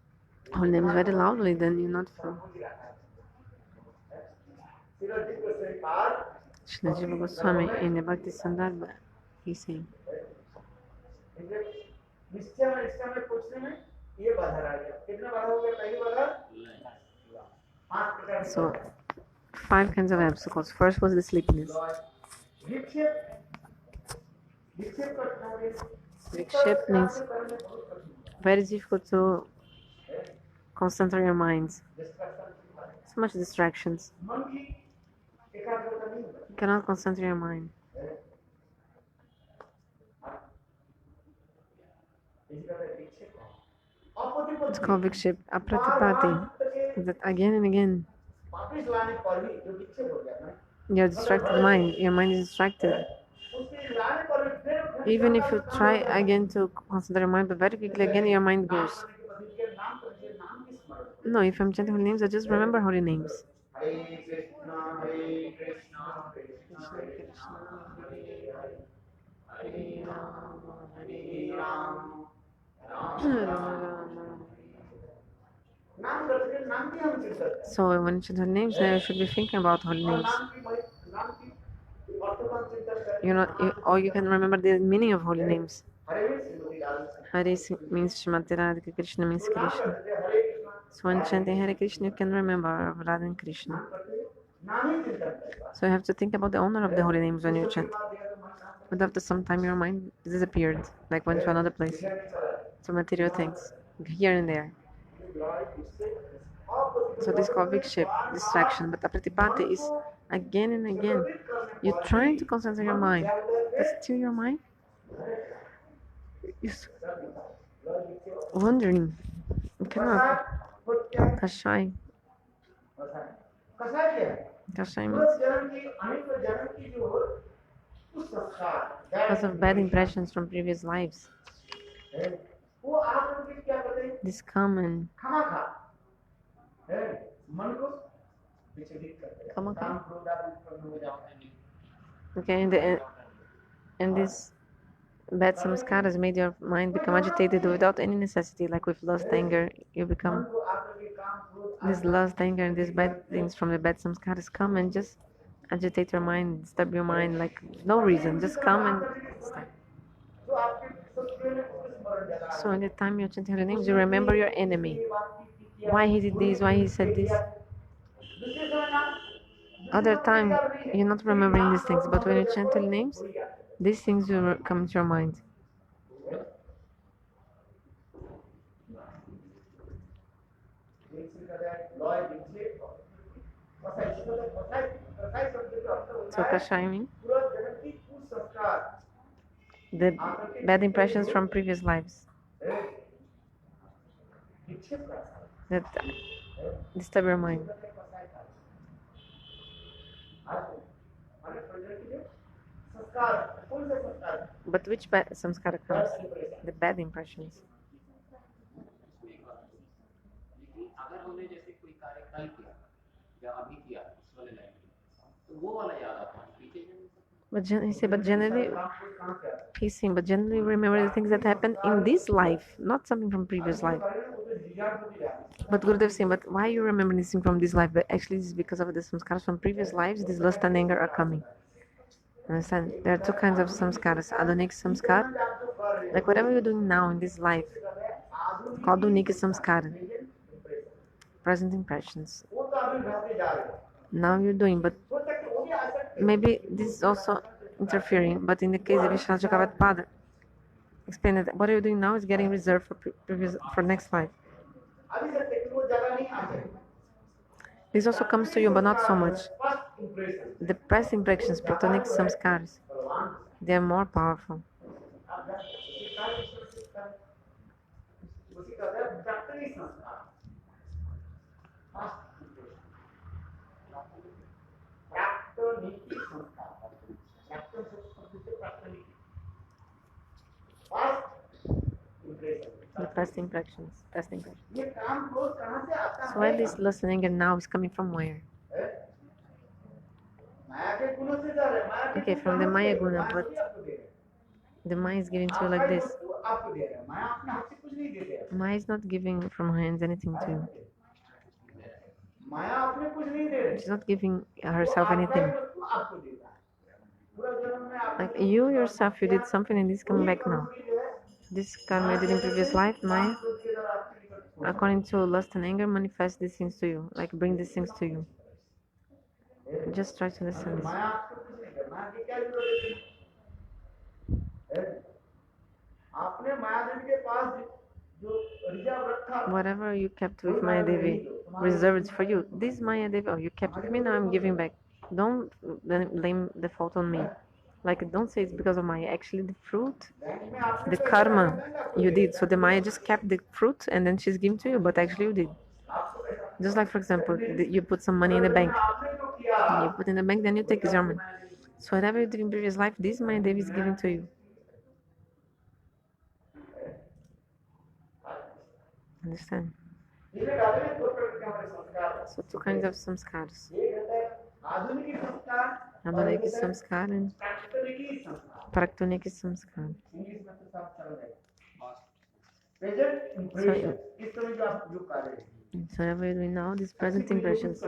holy names very loudly, then you not feel. Shri Jiva Goswami in the Bhakti Sandarbha, he's saying. So, 5 kinds of obstacles. First was the sleepiness. Vikshep means very difficult to concentrate your minds. So much distractions. You cannot concentrate your mind. It's called Vikshep. Apratipati. That again and again. Your distracted mind. Your mind is distracted. Even if you try again to concentrate your mind, but very quickly again your mind goes. No, if I'm chanting holy names, I just remember holy names. So when you chant holy names, then you should be thinking about holy names. Or you can remember the meaning of holy names. Hare means Shrimati Radhika, Krishna means Krishna. So when chanting Hare Krishna, you can remember Radha and Krishna. So you have to think about the owner of the holy names when you chant. But after some time, your mind disappeared, like went to another place, to material things, here and there. So this is called vikshepa, distraction. But apratipati is again and again. You're trying to concentrate your mind, but still your mind is wandering. You cannot. Kashai. Kashai means because of bad impressions from previous lives. This common. Okay, and this bad samskaras made your mind become agitated without any necessity, like with lust, anger. You become this lust, anger, and these bad things from the bad samskaras come and just agitate your mind, disturb your mind, like no reason, just come and start. So in the time you're chanting the names, you remember your enemy. Why he did this, why he said this. Other time, you're not remembering these things, but when you chant the names, these things will come to your mind. So Kashai means the bad impressions from previous lives that disturb your mind. But which bad samskara comes? The bad impressions. But generally, piecing, but generally remember the things that happened in this life, not something from previous life. But Gurudev saying, but why you remember this thing from this life? But actually, this is because of the samskaras from previous lives. This lust and anger are coming. Understand? There are two kinds of samskaras. Adhonik samskar, like whatever you're doing now in this life, called Adhonik samskara, present impressions. Now you're doing, but maybe this is also interfering. But in the case of Vishwanath Chakravarti, explain that what you're doing now is getting reserved for next life. This also comes to you, but not so much. The past impressions, protonic samskaras, they are more powerful. The past impressions. So why this listening and now is coming from where? Okay, from the Maya Guna, but the Maya is giving to you like this. Maya is not giving from her hands anything to you. She's not giving herself anything. Like you yourself, you did something and this coming back now. This karma you did in previous life, Maya, according to lust and anger, manifest these things to you, like bring these things to you. Just try to understand this. Whatever you kept with Maya Devi, reserved for you. This Maya Devi, oh, you kept with me, now I'm giving back. Don't blame the fault on me. Like, don't say it's because of Maya. Actually, the fruit, the karma you did. So the Maya just kept the fruit and then she's giving to you, but actually you did. Just like, for example, you put some money in the bank. You put in the bank, then you take your money. So whatever you did in previous life, this Maya Devi is giving to you. Understand? So two kinds of samskaras. Adhonik samskar and Praktonik samskar. So whatever you're doing now, these present impressions,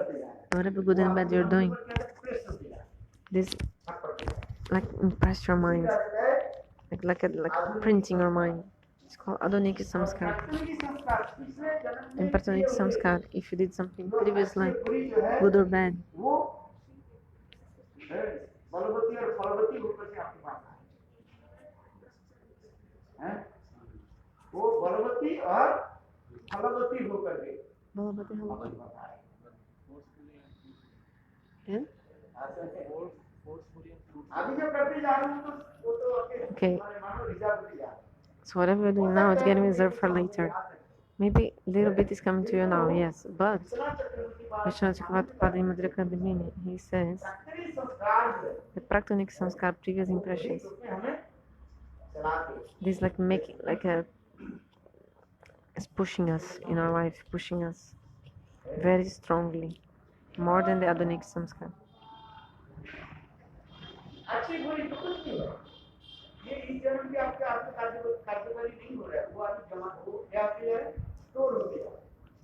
whatever good and bad you're doing, this like impress your mind, like printing your mind. It's called Adoniki Samskar. And Prathaniki Samskar, if you did something previous life, good or bad. And? Okay. So whatever you're doing now, it's getting reserved for later. Maybe a little bit is coming to you now, yes, but he says the Praktonik Samskar, previous impressions, this like making, like a, is pushing us in our life, pushing us very strongly, more than the Adonic Samskar.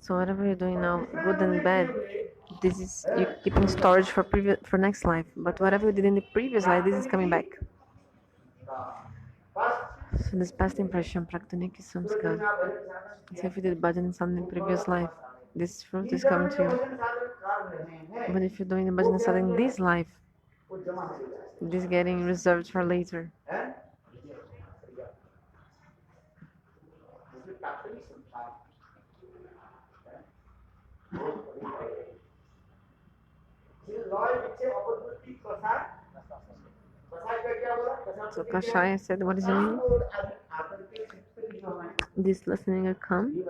So whatever you're doing now, good and bad, this is you keeping storage for next life. But whatever you did in the previous life, this is coming back. So this past impression, Praktonik Samskar. So if you did bhajan in something previous life, this fruit is coming to you. But if you're doing the bhajan sadhana in this life, this is getting reserved for later. So Kashaya said, what is the meaning? This listening will come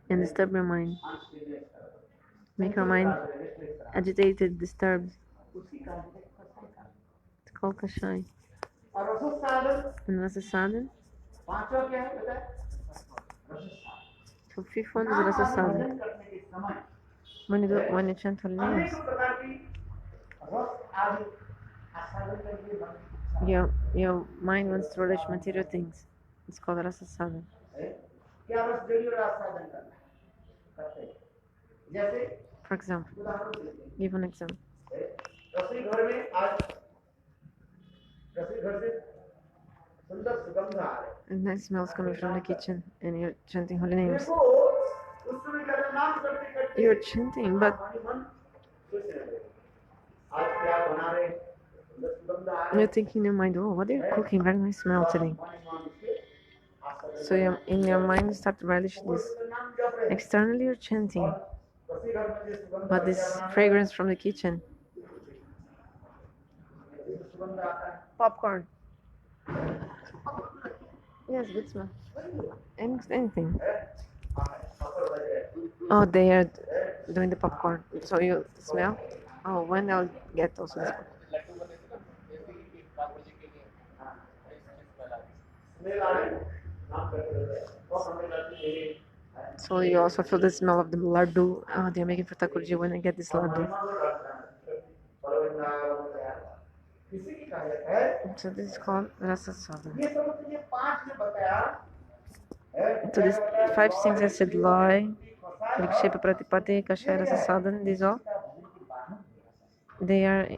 and disturb your mind. Make your mind agitated, disturbed. It's called Kashaya. And Rasa Sadhan? So fifth one is Rasa Sadhan. When you chant holy names, your mind wants to relish material things. It's called Rasa Sadhan. For example, give an example. And nice smells coming from the kitchen, and you're chanting holy names. You're chanting, but you're thinking in your mind, oh, what are you cooking? Very nice smell today. So in your mind, you start to relish this. Externally, you're chanting, but this fragrance from the kitchen. Popcorn. Yes, good smell. Anything. Oh, they are doing the popcorn. So you smell? Oh, when I'll get also this one. So you also feel the smell of the laddu. Oh, they're making for Thakurji when I get this laddu. So this is called Rasa Sadhana. So these 5 things I said, lie, Vikshepa Pratipati, Kashaya Rasa Sadhana, these all, they are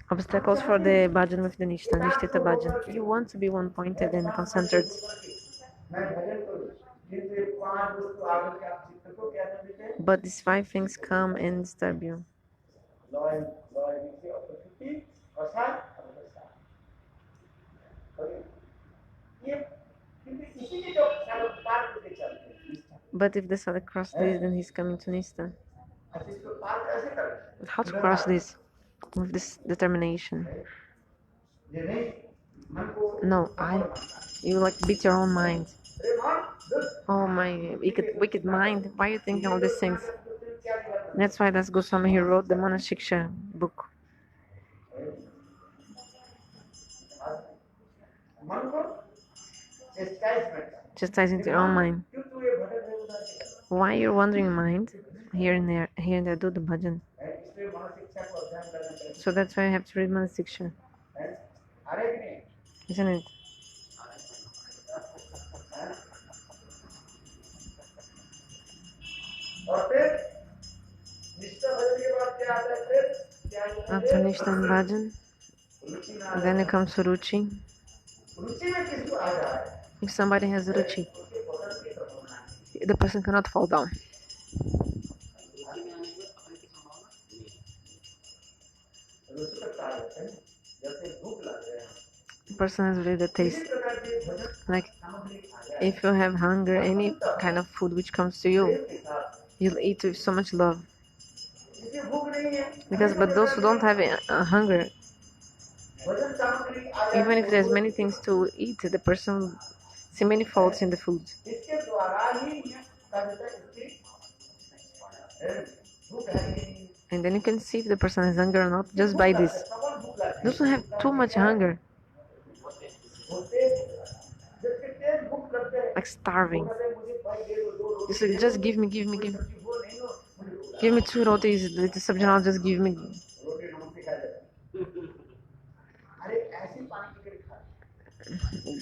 obstacles for the bhajan with the Nishtha, Nishtita bhajan. You want to be one-pointed and concentrated. But these 5 things come and disturb you. But if the sadhak cross this, then he's coming to Nistha. How to cross this? With this determination. No, you like beat your own mind. Oh my wicked mind, why are you thinking all these things? That's why Das Goswami, he wrote the Mana Shiksha book. Chastising your own mind. Why you're wandering mind? Here and there, do the bhajan. So that's why I have to read Mana Shiksha. Isn't it? After Nishtha and bhajan, then it comes to Ruchi. If somebody has ruchi, the person cannot fall down. The person has really the taste. Like if you have hunger, any kind of food which comes to you, you'll eat with so much love. But those who don't have hunger, even if there's many things to eat, the person see many faults in the food. And then you can see if the person has hunger or not just by this. Those who have too much hunger, like starving, just give me. Give me 2 rotis, the sabjanal, just give me.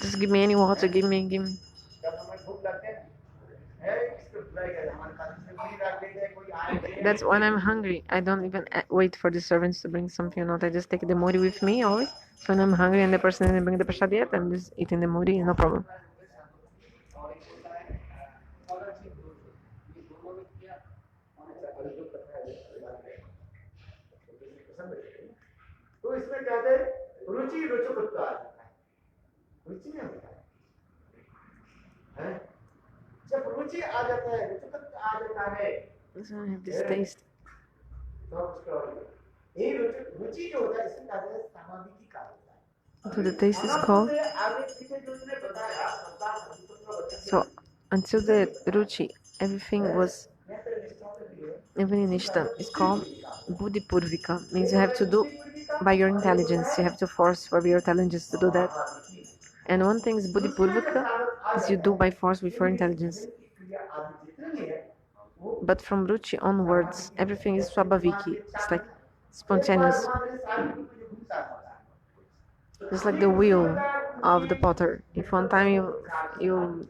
Just give me any water, give me. That's when I'm hungry. I don't even wait for the servants to bring something or not. I just take the muri with me always. So when I'm hungry and the person didn't bring the prashad, I'm just eating the muri, no problem. So I have this taste. So the taste is called. So until the ruchi, everything was. Even in Ishtan, it's called Buddhi Purvika. Means you have to do by your intelligence. You have to force for your intelligence to do that. And one thing is Buddhi Purvika is you do by force with your intelligence. But from Ruchi onwards, everything is Swabhaviki. It's like spontaneous. It's like the wheel of the potter. If one time you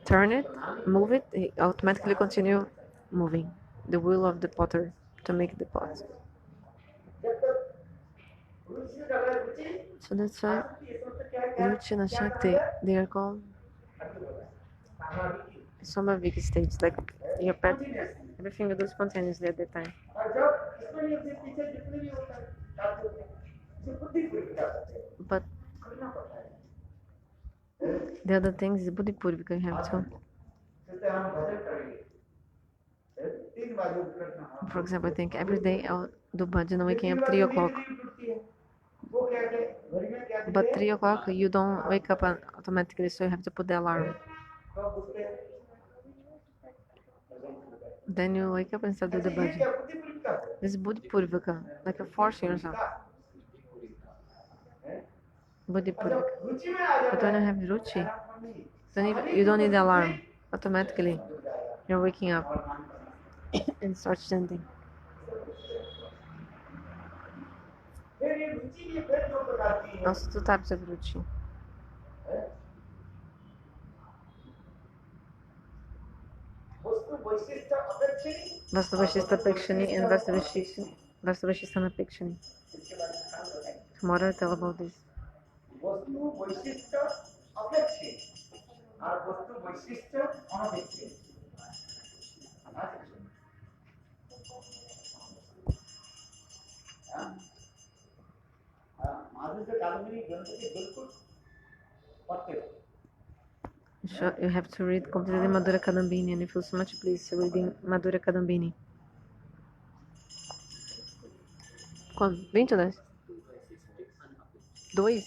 turn it, move it, it automatically continue moving. The wheel of the potter to make the pot. So that's why Ruchi and Shakti, they are called Samaviki stage, like your pet, everything you do spontaneously at that time. But the other things is Buddhi Purvika, you have to. For example, I think every day I'll do bhajana waking up 3 o'clock. But 3 o'clock you don't wake up automatically, so you have to put the alarm. Then you wake up and start do the bhajan. This is Buddhi Purvika, like a forcing yourself. Buddhi Purvika. But when you have ruchi, you don't need the alarm. Automatically, you're waking up and start chanting. Also 2 types of ruchi. Vastavashista Pekshani and Vastavashistana Pekshani. Tomorrow I'll tell about this. You have to read completely Mathura Kadambini, and you feel so much pleased reading Mathura Kadambini. Quando? 20 ou 10? 2?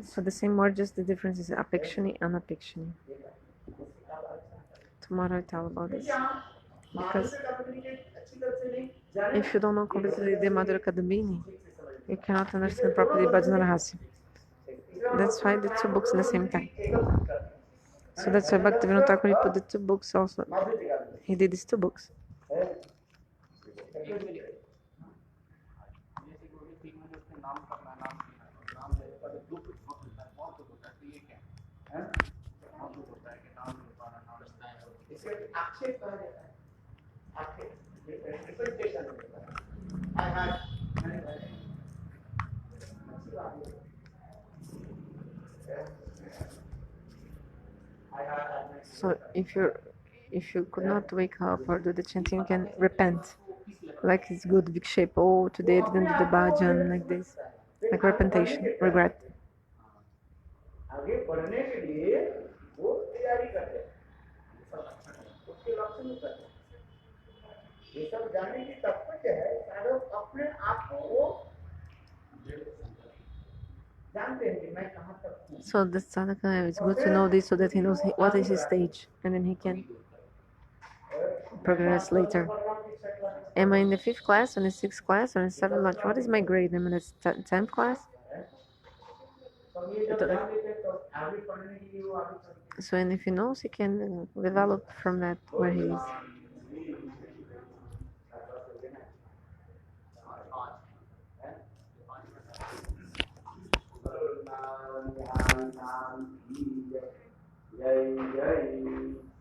So the same word, just the difference is apekshani and anapekshani. Tomorrow I tell about this. Because if you don't know completely the Mathura Kadambini, you cannot understand properly Bhajana-rahasya. That's why the 2 books at the same time. So that's why Bhaktivinoda Thakur put the 2 books also. He did these 2 books. So if you could not wake up or do the chanting, you can repent. Like it's good big shape. Oh, today I didn't do the bhajan like this. Like repentation, regret. So the sadhaka is good to know this so that he knows what is his stage and then he can progress later. Am I in the 5th class, on the 6th class, on the 7th? Like, what is my grade? Am I in the 10th class? So, and if he knows, he can develop from that where he is.